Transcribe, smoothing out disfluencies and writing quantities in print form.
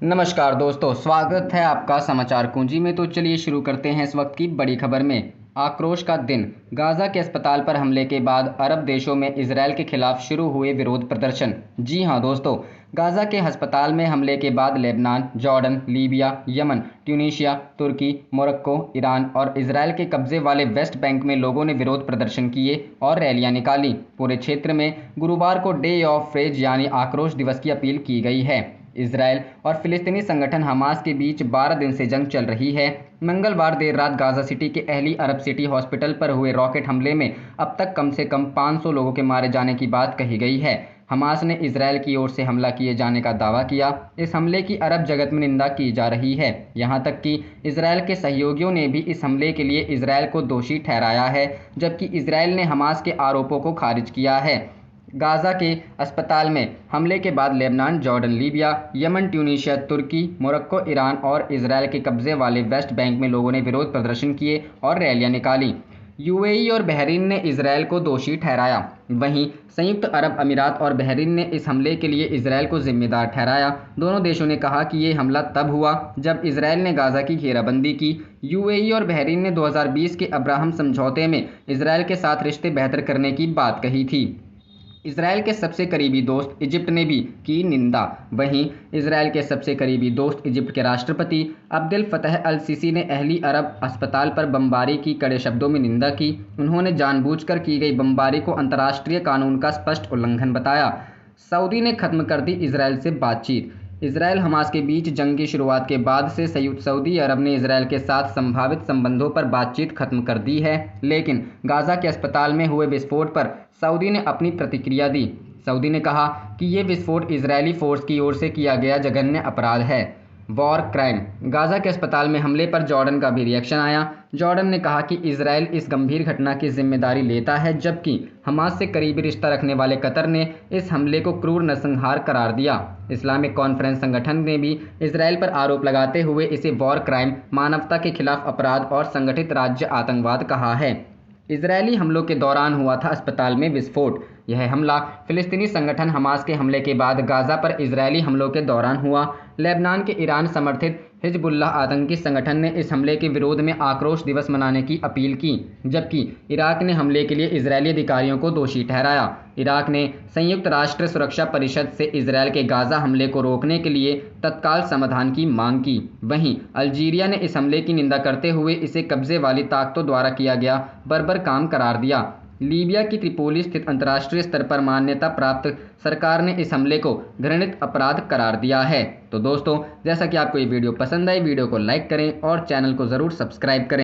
नमस्कार दोस्तों, स्वागत है आपका समाचार कुंजी में। तो चलिए शुरू करते हैं इस वक्त की बड़ी खबर में। आक्रोश का दिन। गाजा के अस्पताल पर हमले के बाद अरब देशों में इजरायल के खिलाफ शुरू हुए विरोध प्रदर्शन। जी हां दोस्तों, गाजा के अस्पताल में हमले के बाद Lebanon, Jordan, Libya, Yemen, Tunisia, तुर्की, मोरक्को, ईरान और इजरायल के कब्जे वाले वेस्ट बैंक में लोगों ने विरोध प्रदर्शन किए और रैलियां निकाली। पूरे क्षेत्र में गुरुवार को डे ऑफ रेज यानी आक्रोश दिवस की अपील की गई है। इजरायल और फिलिस्तीनी संगठन हमास के बीच 12 दिन से जंग चल रही है। मंगलवार देर रात गाजा सिटी के अहली अरब सिटी हॉस्पिटल पर हुए रॉकेट हमले में अब तक कम से कम 500 लोगों के मारे जाने की बात कही गई है। हमास ने इजरायल की ओर से हमला किए जाने का दावा किया। इस हमले की अरब जगत में निंदा की जा रही है। यहां तक कि इजरायल के सहयोगियों ने भी इस हमले के लिए इजरायल को दोषी ठहराया है, जबकि इजरायल ने हमास के आरोपों को खारिज किया है। गाजा के अस्पताल में हमले के बाद Lebanon, Jordan, Libya, Yemen, Tunisia, तुर्की, मोरक्को, ईरान और इजरायल के कब्जे वाले वेस्ट बैंक में लोगों ने विरोध प्रदर्शन किए और रैलियां निकाली। यूएई और बहरीन ने इजरायल को दोषी ठहराया। वहीं संयुक्त अरब अमीरात और बहरीन ने इस हमले के लिए इजरायल को जिम्मेदार ठहराया। दोनों देशों ने कहा कि ये हमला तब हुआ जब इजरायल ने गाजा की घेराबंदी की। यूएई और बहरीन ने 2020 के अब्राहम समझौते में इजरायल के साथ रिश्ते बेहतर करने की बात कही थी। इजरायल के सबसे करीबी दोस्त इजिप्ट ने भी की निंदा। वहीं इजरायल के सबसे करीबी दोस्त इजिप्ट के राष्ट्रपति अब्देल फतह अल सीसी ने अहली अरब अस्पताल पर बमबारी की कड़े शब्दों में निंदा की। उन्होंने जानबूझकर की गई बमबारी को अंतर्राष्ट्रीय कानून का स्पष्ट उल्लंघन बताया। सऊदी ने खत्म कर दी इजरायल से बातचीत। इजरायल हमास के बीच जंग की शुरुआत के बाद से संयुक्त सऊदी अरब ने इजरायल के साथ संभावित संबंधों पर बातचीत खत्म कर दी है, लेकिन गाजा के अस्पताल में हुए विस्फोट पर सऊदी ने अपनी प्रतिक्रिया दी। सऊदी ने कहा कि ये विस्फोट इजरायली फोर्स की ओर से किया गया जघन्य अपराध है, वॉर क्राइम। गाजा के अस्पताल में हमले पर जॉर्डन का भी रिएक्शन आया। जॉर्डन ने कहा कि इजरायल इस गंभीर घटना की जिम्मेदारी लेता है, जबकि हमास से करीबी रिश्ता रखने वाले कतर ने इस हमले को क्रूर नरसंहार करार दिया। इस्लामिक कॉन्फ्रेंस संगठन ने भी इजरायल पर आरोप लगाते हुए इसे वॉर क्राइम, मानवता के खिलाफ अपराध और संगठित राज्य आतंकवाद कहा है। इजरायली हमलों के दौरान हुआ था अस्पताल में विस्फोट। यह हमला फिलिस्तीनी संगठन हमास के हमले के बाद गाजा पर इजरायली हमलों के दौरान हुआ। लेबनान के ईरान समर्थित हिजबुल्लाह आतंकी संगठन ने इस हमले के विरोध में आक्रोश दिवस मनाने की अपील की, जबकि इराक ने हमले के लिए इजरायली अधिकारियों को दोषी ठहराया। इराक ने संयुक्त राष्ट्र सुरक्षा परिषद से इजरायल के गाजा हमले को रोकने के लिए तत्काल समाधान की मांग की। वहीं अल्जीरिया ने इस हमले की निंदा करते हुए इसे कब्जे वाली ताकतों द्वारा किया गया बर्बर काम करार दिया। लीबिया की त्रिपोली स्थित अंतर्राष्ट्रीय स्तर पर मान्यता प्राप्त सरकार ने इस हमले को घृणित अपराध करार दिया है। तो दोस्तों, जैसा कि आपको ये वीडियो पसंद आई, वीडियो को लाइक करें और चैनल को ज़रूर सब्सक्राइब करें।